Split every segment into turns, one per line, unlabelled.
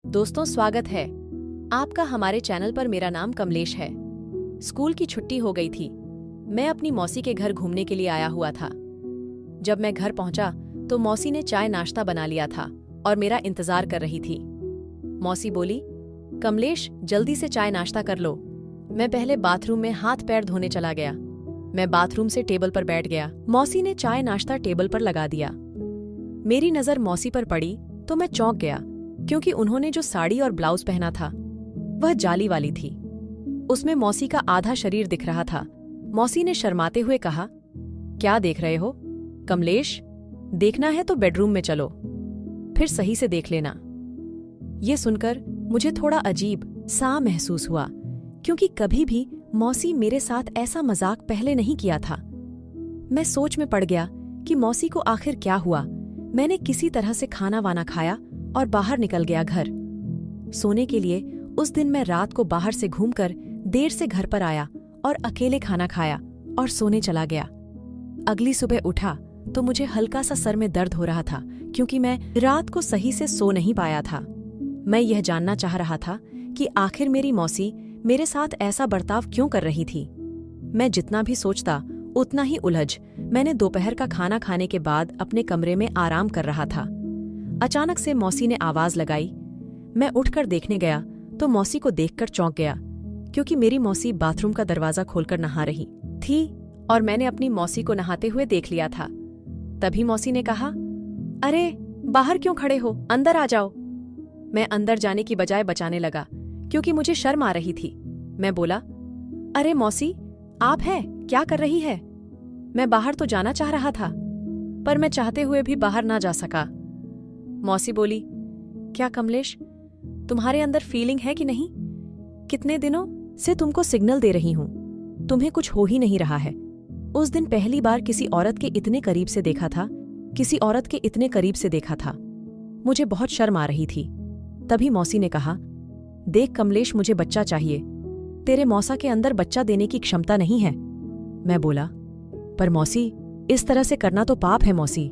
दोस्तों, स्वागत है आपका हमारे चैनल पर। मेरा नाम कमलेश है। स्कूल की छुट्टी हो गई थी। मैं अपनी मौसी के घर घूमने के लिए आया हुआ था। जब मैं घर पहुंचा तो मौसी ने चाय नाश्ता बना लिया था और मेरा इंतजार कर रही थी। मौसी बोली, कमलेश जल्दी से चाय नाश्ता कर लो। मैं पहले बाथरूम में हाथ पैर धोने चला गया। मैं बाथरूम से टेबल पर बैठ गया। मौसी ने चाय नाश्ता टेबल पर लगा दिया। मेरी नजर मौसी पर पड़ी तो मैं चौंक गया, क्योंकि उन्होंने जो साड़ी और ब्लाउज पहना था वह जाली वाली थी। उसमें मौसी का आधा शरीर दिख रहा था। मौसी ने शर्माते हुए कहा, क्या देख रहे हो कमलेश? देखना है तो बेडरूम में चलो, फिर सही से देख लेना। ये सुनकर मुझे थोड़ा अजीब सा महसूस हुआ, क्योंकि कभी भी मौसी मेरे साथ ऐसा मजाक पहले नहीं किया था। मैं सोच में पड़ गया कि मौसी को आखिर क्या हुआ। मैंने किसी तरह से खाना वाना खाया और बाहर निकल गया घर सोने के लिए। उस दिन मैं रात को बाहर से घूमकर देर से घर पर आया और अकेले खाना खाया और सोने चला गया। अगली सुबह उठा तो मुझे हल्का सा सर में दर्द हो रहा था, क्योंकि मैं रात को सही से सो नहीं पाया था। मैं यह जानना चाह रहा था कि आखिर मेरी मौसी मेरे साथ ऐसा बर्ताव क्यों कर रही थी। मैं जितना भी सोचता उतना ही उलझ। मैंने दोपहर का खाना खाने के बाद अपने कमरे में आराम कर रहा था। अचानक से मौसी ने आवाज लगाई। मैं उठकर देखने गया तो मौसी को देखकर चौंक गया, क्योंकि मेरी मौसी बाथरूम का दरवाजा खोलकर नहा रही थी और मैंने अपनी मौसी को नहाते हुए देख लिया था। तभी मौसी ने कहा, अरे बाहर क्यों खड़े हो, अंदर आ जाओ। मैं अंदर जाने की बजाय बचाने लगा, क्योंकि मुझे शर्म आ रही थी। मैं बोला, अरे मौसी आप हैं, क्या कर रही है? मैं बाहर तो जाना चाह रहा था, पर मैं चाहते हुए भी बाहर ना जा सका। मौसी बोली, क्या कमलेश, तुम्हारे अंदर फीलिंग है कि नहीं? कितने दिनों से तुमको सिग्नल दे रही हूं, तुम्हें कुछ हो ही नहीं रहा है। उस दिन पहली बार किसी औरत के इतने करीब से देखा था, किसी औरत के इतने करीब से देखा था। मुझे बहुत शर्म आ रही थी। तभी मौसी ने कहा, देख कमलेश, मुझे बच्चा चाहिए। तेरे मौसा के अंदर बच्चा देने की क्षमता नहीं है। मैं बोला, पर मौसी इस तरह से करना तो पाप है मौसी।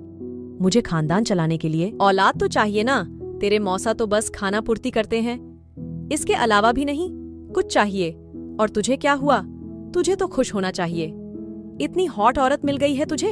मुझे खानदान चलाने के लिए औलाद तो चाहिए ना। तेरे मौसा तो बस खाना पूर्ति करते हैं, इसके अलावा भी नहीं कुछ चाहिए। और तुझे क्या हुआ? तुझे तो खुश होना चाहिए। इतनी हॉट औरत मिल गई है तुझे।